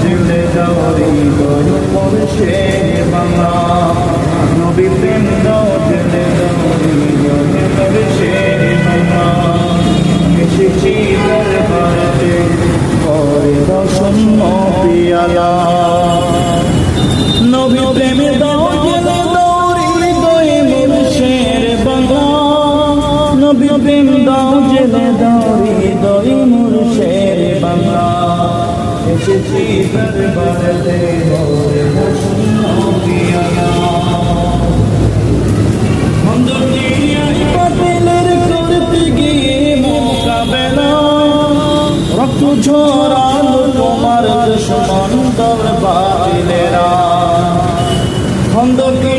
জেলে দাও হৃদয় মুর্শিদ বাংলা নবী প্রেম দাও জেলে দাও হৃদয় মুর্শিদ বাংলা এসেছি দরবারে করে দাও শূন্য পিয়ালা নবী প্রেম দাও জেলে দাও হৃদয় মুর্শিদ বাংলা নবী প্রেম দাও জেলে দাও হৃদয় মুর্শিদ বাংলা এসেছি দরবারে করে দাও শূন্য পিয়ালা রক্ত ঝরালো তোমার দুশমন দরবারেরা খন্দকে